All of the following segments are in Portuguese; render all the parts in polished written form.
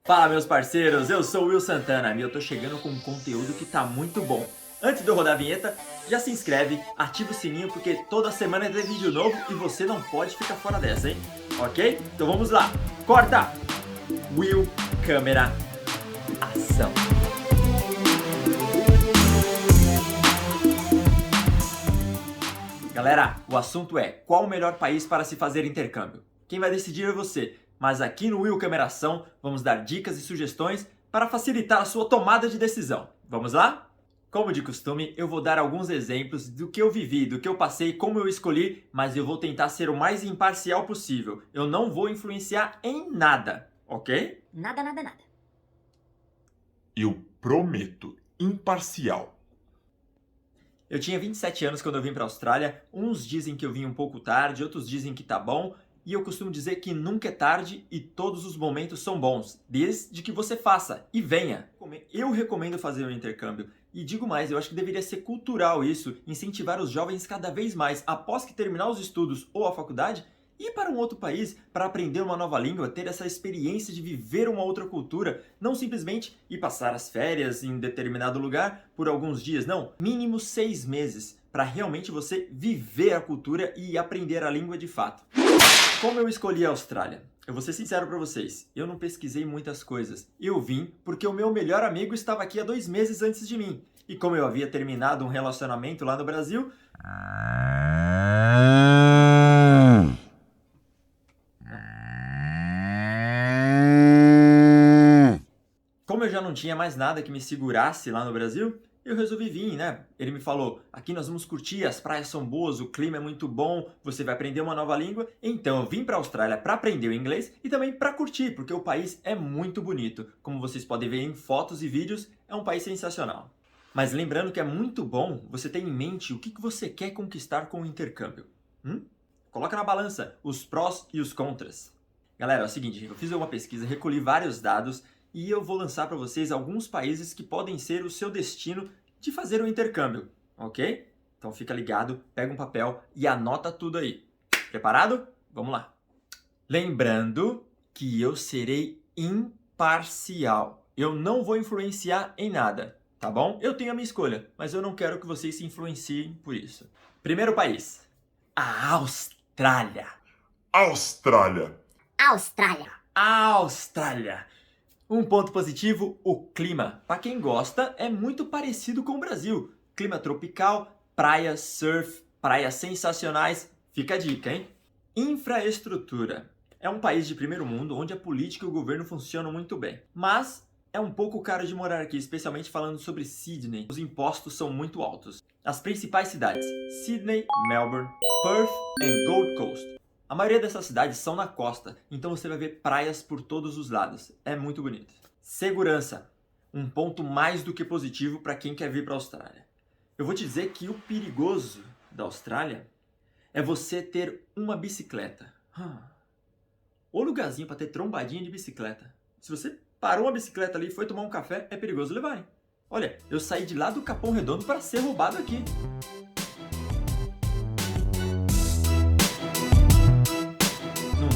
Fala, meus parceiros, eu sou o Will Santana e eu tô chegando com um conteúdo que tá muito bom. Antes de eu rodar a vinheta, já se inscreve, ativa o sininho porque toda semana tem vídeo novo e você não pode ficar fora dessa, hein? Ok? Então vamos lá, corta! Will, câmera, ação! Galera, o assunto é qual o melhor país para se fazer intercâmbio? Quem vai decidir é você. Mas aqui no Will Câmera Ação vamos dar dicas e sugestões para facilitar a sua tomada de decisão. Vamos lá? Como de costume, eu vou dar alguns exemplos do que eu vivi, do que eu passei, como eu escolhi, mas eu vou tentar ser o mais imparcial possível. Eu não vou influenciar em nada, ok? Nada, nada, nada. Eu prometo, imparcial. Eu tinha 27 anos quando eu vim para a Austrália. Uns dizem que eu vim um pouco tarde, outros dizem que tá bom. E eu costumo dizer que nunca é tarde e todos os momentos são bons, desde que você faça e venha. Eu recomendo fazer um intercâmbio. E digo mais, eu acho que deveria ser cultural isso, incentivar os jovens cada vez mais, após que terminar os estudos ou a faculdade, ir para um outro país para aprender uma nova língua, ter essa experiência de viver uma outra cultura, não simplesmente ir passar as férias em determinado lugar por alguns dias, não, mínimo 6 meses, para realmente você viver a cultura e aprender a língua de fato. Como eu escolhi a Austrália? Eu vou ser sincero para vocês, eu não pesquisei muitas coisas. Eu vim porque o meu melhor amigo estava aqui há 2 meses antes de mim. E como eu havia terminado um relacionamento lá no Brasil... Como eu já não tinha mais nada que me segurasse lá no Brasil, eu resolvi vir, né? Ele me falou, aqui nós vamos curtir, as praias são boas, o clima é muito bom, você vai aprender uma nova língua. Então eu vim para a Austrália para aprender o inglês e também para curtir, porque o país é muito bonito. Como vocês podem ver em fotos e vídeos, é um país sensacional. Mas lembrando que é muito bom você ter em mente o que você quer conquistar com o intercâmbio. Coloca na balança os prós e os contras. Galera, é o seguinte, eu fiz uma pesquisa, recolhi vários dados e eu vou lançar para vocês alguns países que podem ser o seu destino de fazer um intercâmbio, ok? Então fica ligado, pega um papel e anota tudo aí. Preparado? Vamos lá. Lembrando que eu serei imparcial. Eu não vou influenciar em nada, tá bom? Eu tenho a minha escolha, mas eu não quero que vocês se influenciem por isso. Primeiro país, a Austrália. Austrália. Austrália. Austrália. Um ponto positivo, o clima. Para quem gosta, é muito parecido com o Brasil. Clima tropical, praias, surf, praias sensacionais. Fica a dica, hein? Infraestrutura. É um país de primeiro mundo onde a política e o governo funcionam muito bem. Mas é um pouco caro de morar aqui, especialmente falando sobre Sydney. Os impostos são muito altos. As principais cidades, Sydney, Melbourne, Perth e Gold Coast. A maioria dessas cidades são na costa, então você vai ver praias por todos os lados. É muito bonito. Segurança. Um ponto mais do que positivo para quem quer vir para a Austrália. Eu vou te dizer que o perigoso da Austrália é você ter uma bicicleta. Ou lugarzinho para ter trombadinha de bicicleta. Se você parou uma bicicleta ali e foi tomar um café, é perigoso levar, hein? Olha, eu saí de lá do Capão Redondo para ser roubado aqui.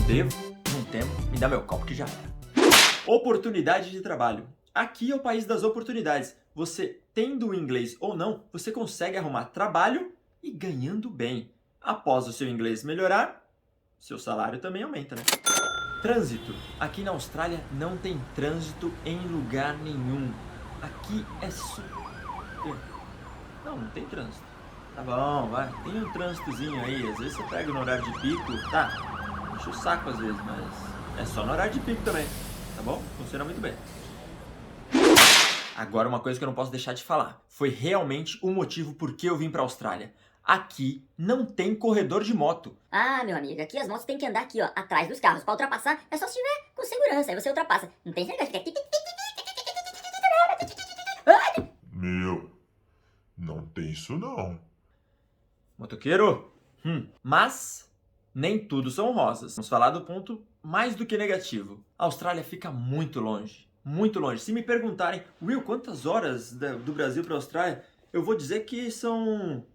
Devo, não temo, me dá meu copo que já era. Oportunidade de trabalho. Aqui é o país das oportunidades. Você tendo o inglês ou não, você consegue arrumar trabalho e ganhando bem. Após o seu inglês melhorar, seu salário também aumenta, né? Trânsito. Aqui na Austrália não tem trânsito em lugar nenhum. Aqui é super... Não tem trânsito. Tá bom, vai. Tem um trânsitozinho aí. Às vezes você pega no horário de pico, tá? Enche o saco às vezes, mas é só no horário de pico também, tá bom? Funciona muito bem. Agora uma coisa que eu não posso deixar de falar. Foi realmente o motivo por que eu vim pra Austrália. Aqui não tem corredor de moto. Ah, meu amigo, aqui as motos têm que andar aqui, ó, atrás dos carros. Pra ultrapassar é só se tiver com segurança, aí você ultrapassa. Não tem esse negócio de ficar... Meu, não tem isso não. Motoqueiro? Mas nem tudo são rosas. Vamos falar do ponto mais do que negativo. A Austrália fica muito longe. Muito longe. Se me perguntarem, Will, quantas horas do Brasil para a Austrália? Eu vou dizer que são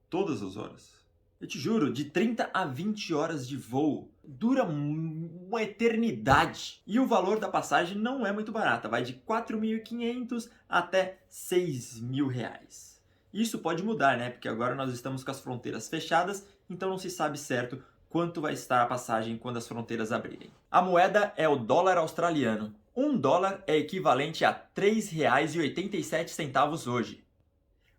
todas as horas. Eu te juro, de 30 a 20 horas de voo. Dura uma eternidade. E o valor da passagem não é muito barata. Vai de 4.500 até 6.000 reais. Isso pode mudar, né? Porque agora nós estamos com as fronteiras fechadas, então não se sabe certo quanto vai estar a passagem quando as fronteiras abrirem. A moeda é o dólar australiano. $1 é equivalente a R$ 3,87 hoje.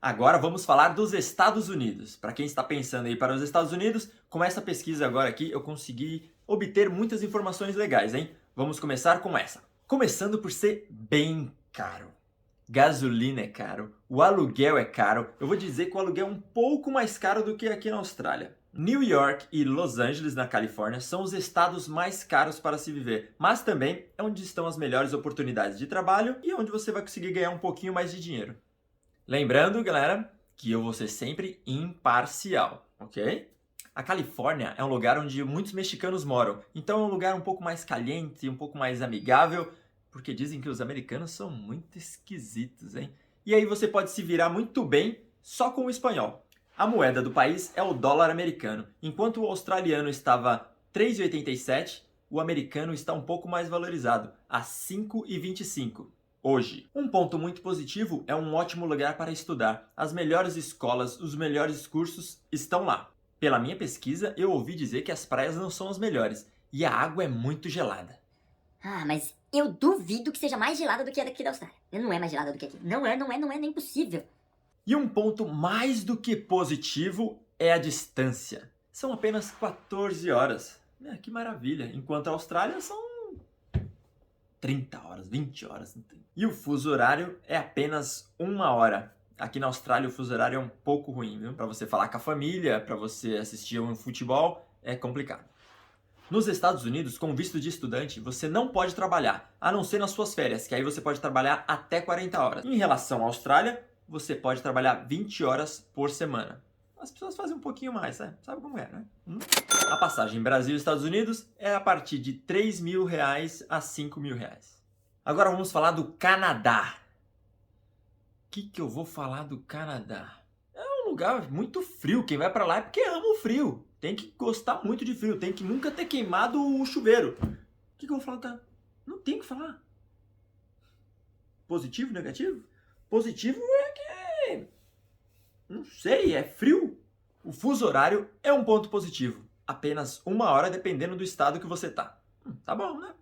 Agora vamos falar dos Estados Unidos. Para quem está pensando em ir para os Estados Unidos, com essa pesquisa agora aqui eu consegui obter muitas informações legais, hein? Vamos começar com essa. Começando por ser bem caro. Gasolina é caro, o aluguel é caro. Eu vou dizer que o aluguel é um pouco mais caro do que aqui na Austrália. New York e Los Angeles, na Califórnia, são os estados mais caros para se viver, mas também é onde estão as melhores oportunidades de trabalho e onde você vai conseguir ganhar um pouquinho mais de dinheiro. Lembrando, galera, que eu vou ser sempre imparcial, ok? A Califórnia é um lugar onde muitos mexicanos moram, então é um lugar um pouco mais caliente, um pouco mais amigável, porque dizem que os americanos são muito esquisitos, hein? E aí você pode se virar muito bem só com o espanhol. A moeda do país é o dólar americano. Enquanto o australiano estava 3,87, o americano está um pouco mais valorizado, a 5,25. Hoje. Um ponto muito positivo é um ótimo lugar para estudar. As melhores escolas, os melhores cursos estão lá. Pela minha pesquisa, eu ouvi dizer que as praias não são as melhores e a água é muito gelada. Ah, mas eu duvido que seja mais gelada do que a daqui da Austrália. Não é mais gelada do que aqui. Não é nem possível. E um ponto mais do que positivo é a distância. São apenas 14 horas. Que maravilha. Enquanto a Austrália são 30 horas, 20 horas. E o fuso horário é apenas 1 hora. Aqui na Austrália o fuso horário é um pouco ruim, viu? Para você falar com a família, para você assistir um futebol, é complicado. Nos Estados Unidos, com visto de estudante, você não pode trabalhar, a não ser nas suas férias, que aí você pode trabalhar até 40 horas. Em relação à Austrália, você pode trabalhar 20 horas por semana. As pessoas fazem um pouquinho mais, né? Sabe como é, né? A passagem Brasil e Estados Unidos é a partir de R$ 3.000 a R$ 5.000. Agora vamos falar do Canadá. O que eu vou falar do Canadá? É um lugar muito frio. Quem vai pra lá é porque ama o frio. Tem que gostar muito de frio. Tem que nunca ter queimado o chuveiro. O que eu vou falar do Canadá? Não tem o que falar. Positivo, negativo? Positivo é que... não sei, é frio. O fuso horário é um ponto positivo. Apenas 1 hora dependendo do estado que você tá. Tá bom, né?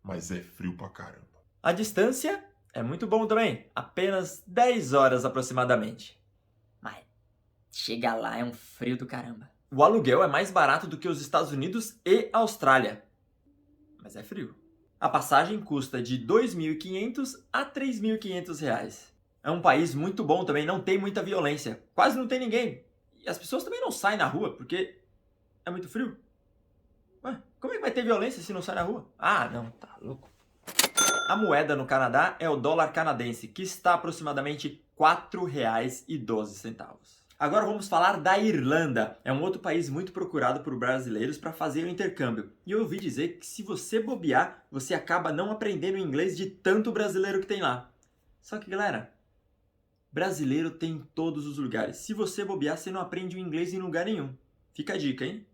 Mas é frio pra caramba. A distância é muito bom também. Apenas 10 horas aproximadamente. Mas chegar lá é um frio do caramba. O aluguel é mais barato do que os Estados Unidos e a Austrália. Mas é frio. A passagem custa de R$ 2.500 a R$ 3.500. É um país muito bom também, não tem muita violência. Quase não tem ninguém. E as pessoas também não saem na rua, porque é muito frio. Ué, como é que vai ter violência se não sai na rua? Ah, não, tá louco. A moeda no Canadá é o dólar canadense, que está aproximadamente R$ 4,12. Agora vamos falar da Irlanda. É um outro país muito procurado por brasileiros para fazer o intercâmbio. E eu ouvi dizer que se você bobear, você acaba não aprendendo inglês de tanto brasileiro que tem lá. Só que, galera, brasileiro tem em todos os lugares. Se você bobear, você não aprende o inglês em lugar nenhum. Fica a dica, hein?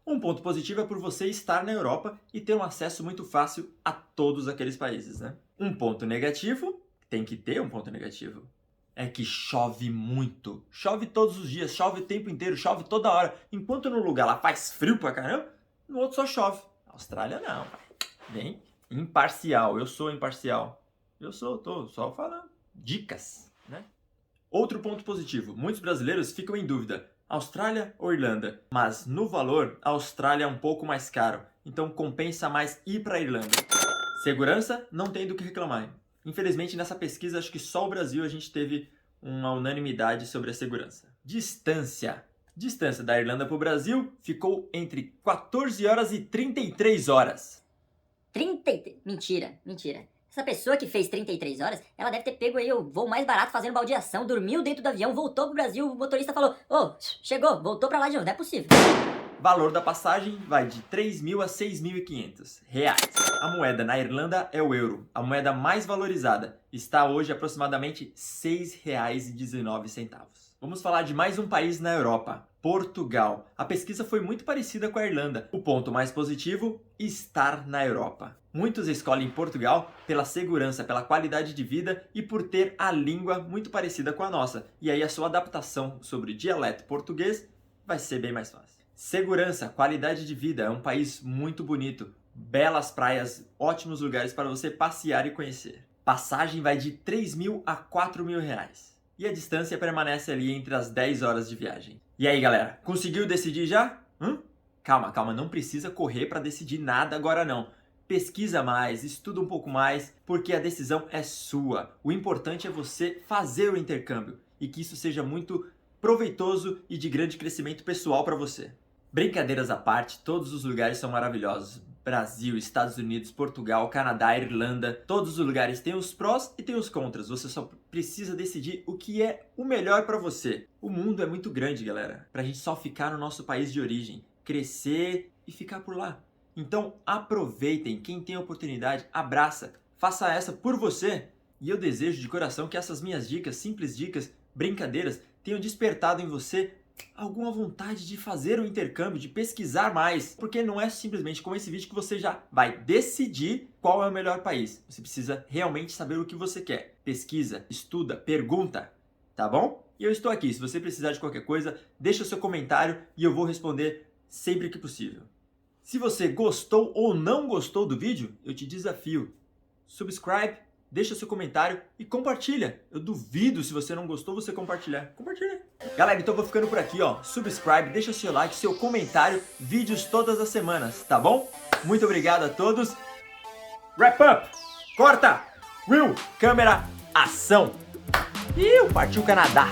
Um ponto positivo é por você estar na Europa e ter um acesso muito fácil a todos aqueles países, né? Um ponto negativo, tem que ter um ponto negativo, é que chove muito. Chove todos os dias, chove o tempo inteiro, chove toda hora. Enquanto no lugar lá faz frio pra caramba, no outro só chove. Na Austrália não, bem imparcial. Eu sou imparcial. Tô só falando dicas, né? Outro ponto positivo, muitos brasileiros ficam em dúvida, Austrália ou Irlanda? Mas no valor, a Austrália é um pouco mais caro, então compensa mais ir para a Irlanda. Segurança, não tem do que reclamar. Hein? Infelizmente, nessa pesquisa, acho que só o Brasil a gente teve uma unanimidade sobre a segurança. Distância. Distância da Irlanda para o Brasil ficou entre 14 horas e 33 horas. 33? Mentira. Essa pessoa que fez 33 horas, ela deve ter pego aí o voo mais barato fazendo baldeação, dormiu dentro do avião, voltou pro Brasil, o motorista falou, chegou, voltou pra lá de novo, não é possível. Valor da passagem vai de 3.000 a 6.500 reais. A moeda na Irlanda é o euro, a moeda mais valorizada. Está hoje aproximadamente R$ 6,19. Vamos falar de mais um país na Europa, Portugal. A pesquisa foi muito parecida com a Irlanda. O ponto mais positivo, estar na Europa. Muitos escolhem Portugal pela segurança, pela qualidade de vida e por ter a língua muito parecida com a nossa. E aí a sua adaptação sobre dialeto português vai ser bem mais fácil. Segurança, qualidade de vida, é um país muito bonito. Belas praias, ótimos lugares para você passear e conhecer. Passagem vai de 3.000 a 4.000 reais. E a distância permanece ali entre as 10 horas de viagem. E aí, galera, conseguiu decidir já? Calma, não precisa correr para decidir nada agora não. Pesquisa mais, estuda um pouco mais, porque a decisão é sua. O importante é você fazer o intercâmbio e que isso seja muito proveitoso e de grande crescimento pessoal para você. Brincadeiras à parte, todos os lugares são maravilhosos. Brasil, Estados Unidos, Portugal, Canadá, Irlanda, todos os lugares têm os prós e têm os contras. Você só precisa decidir o que é o melhor para você. O mundo é muito grande, galera, pra gente só ficar no nosso país de origem, crescer e ficar por lá. Então aproveitem, quem tem a oportunidade, abraça, faça essa por você. E eu desejo de coração que essas minhas dicas, simples dicas, brincadeiras, tenham despertado em você alguma vontade de fazer o intercâmbio, de pesquisar mais, porque não é simplesmente com esse vídeo que você já vai decidir qual é o melhor país. Você precisa realmente saber o que você quer. Pesquisa, estuda, pergunta, tá bom? E eu estou aqui, se você precisar de qualquer coisa, deixa o seu comentário e eu vou responder sempre que possível. Se você gostou ou não gostou do vídeo, eu te desafio. Subscribe, deixa seu comentário e compartilha. Eu duvido, se você não gostou, você compartilhar. Compartilha. Galera, então eu vou ficando por aqui, ó. Subscribe, deixa seu like, seu comentário, vídeos todas as semanas, tá bom? Muito obrigado a todos. Wrap up! Corta! Will! Câmera! Ação! Partiu Canadá!